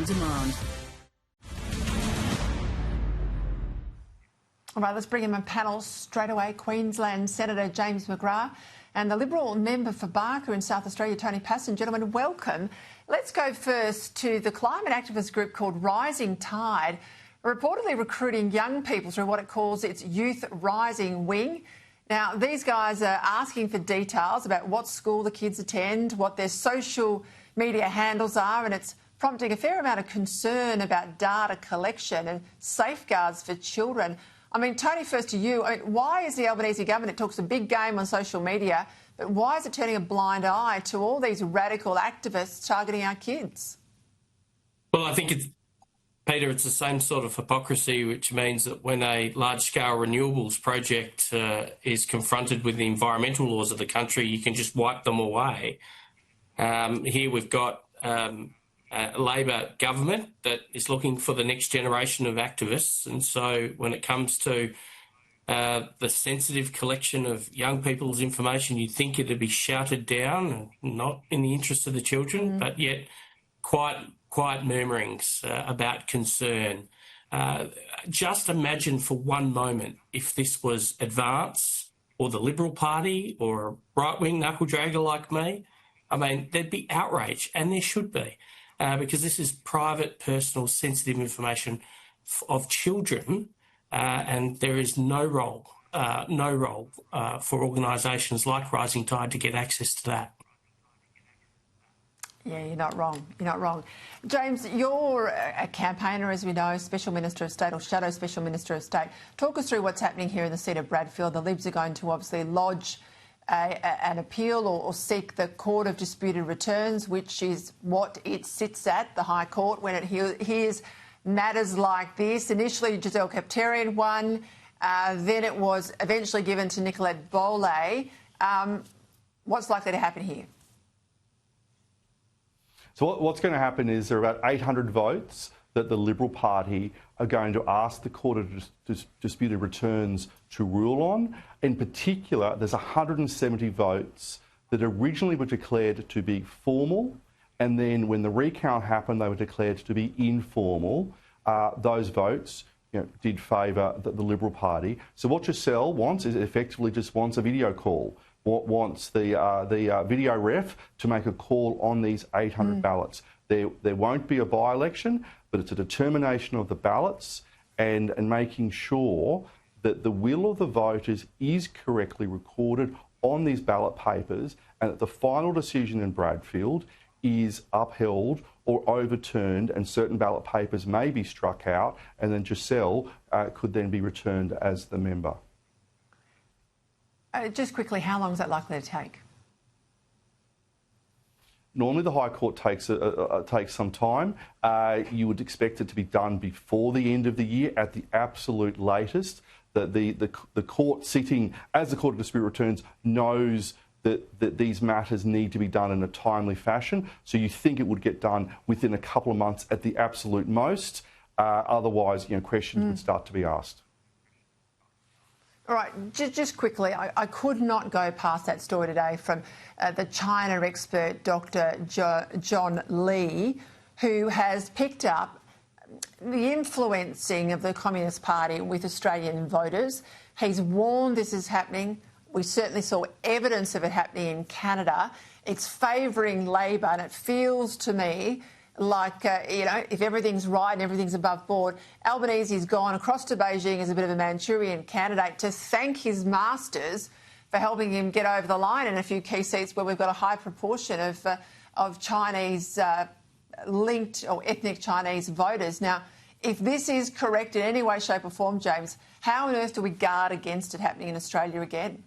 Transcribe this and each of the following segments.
demand. All right, let's bring in my panel straight away. Queensland Senator James McGrath and the Liberal member for Barker in South Australia, Tony Passon. Gentlemen, welcome. Let's go first to the climate activist group called Rising Tide, reportedly recruiting young people through what it calls its Youth Rising Wing. Now, these guys are asking for details about what school the kids attend, what their social media handles are, and it's prompting a fair amount of concern about data collection and safeguards for children. I mean, Tony, first to you. I mean, why is the Albanese government, it talks a big game on social media, but why is it turning a blind eye to all these radical activists targeting our kids? Well, I think Peter, it's the same sort of hypocrisy, which means that when a large-scale renewables project is confronted with the environmental laws of the country, you can just wipe them away. Here we've got a Labor government that is looking for the next generation of activists, and so when it comes to the sensitive collection of young people's information, you'd think it'd be shouted down, not in the interest of the children, but yet quiet murmurings about concern. Just imagine for one moment if this was Advance or the Liberal Party or a right-wing knuckle-dragger like me. I mean, there'd be outrage, and there should be, because this is private, personal, sensitive information of children, and there is no role for organisations like Rising Tide to get access to that. Yeah, you're not wrong. You're not wrong. James, you're a campaigner, as we know, Special Minister of State or Shadow Special Minister of State. Talk us through what's happening here in the seat of Bradfield. The Libs are going to obviously lodge an appeal or seek the Court of Disputed Returns, which is what it sits at, the High Court, when it hears matters like this. Initially, Giselle Kapterian won, then it was eventually given to Nicolette Boley. What's likely to happen here? So what's going to happen is there are about 800 votes that the Liberal Party are going to ask the Court of Disputed Returns to rule on. In particular, there's 170 votes that originally were declared to be formal, and then when the recount happened, they were declared to be informal. Those votes did favour the Liberal Party. So what Giselle wants is effectively just wants a video call. Wants the video ref to make a call on these 800 ballots. There won't be a by-election, but it's a determination of the ballots and making sure that the will of the voters is correctly recorded on these ballot papers, and that the final decision in Bradfield is upheld or overturned, and certain ballot papers may be struck out, and then Giselle could then be returned as the member. Just quickly, how long is that likely to take? Normally, the High Court takes some time. You would expect it to be done before the end of the year at the absolute latest. The court sitting as the Court of Dispute Returns knows that these matters need to be done in a timely fashion. So you think it would get done within a couple of months at the absolute most. Otherwise, questions would start to be asked. All right, just quickly, I could not go past that story today from the China expert, Dr. John Lee, who has picked up the influencing of the Communist Party with Australian voters. He's warned this is happening. We certainly saw evidence of it happening in Canada. It's favouring Labor, and it feels to me like, if everything's right and everything's above board, Albanese's gone across to Beijing as a bit of a Manchurian candidate to thank his masters for helping him get over the line in a few key seats where we've got a high proportion of Chinese linked or ethnic Chinese voters. Now, if this is correct in any way, shape or form, James, how on earth do we guard against it happening in Australia again?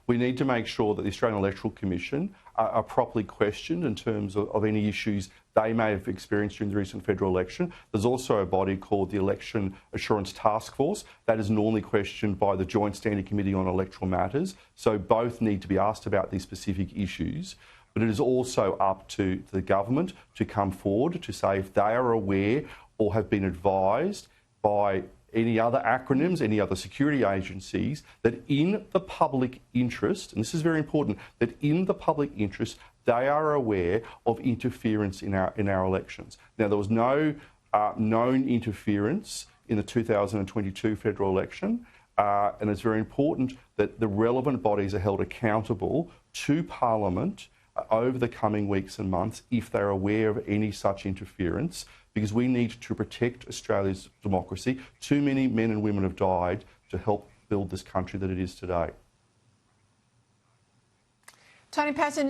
We need to make sure that the Australian Electoral Commission are properly questioned in terms of any issues they may have experienced during the recent federal election. There's also a body called the Election Assurance Task Force that is normally questioned by the Joint Standing Committee on Electoral Matters. So both need to be asked about these specific issues. But it is also up to the government to come forward to say if they are aware or have been advised by any other acronyms, any other security agencies, that in the public interest, and this is very important, that in the public interest they are aware of interference in our elections. Now, there was no known interference in the 2022 federal election, and it's very important that the relevant bodies are held accountable to Parliament over the coming weeks and months if they're aware of any such interference, because we need to protect Australia's democracy. Too many men and women have died to help build this country that it is today. Tony Patton,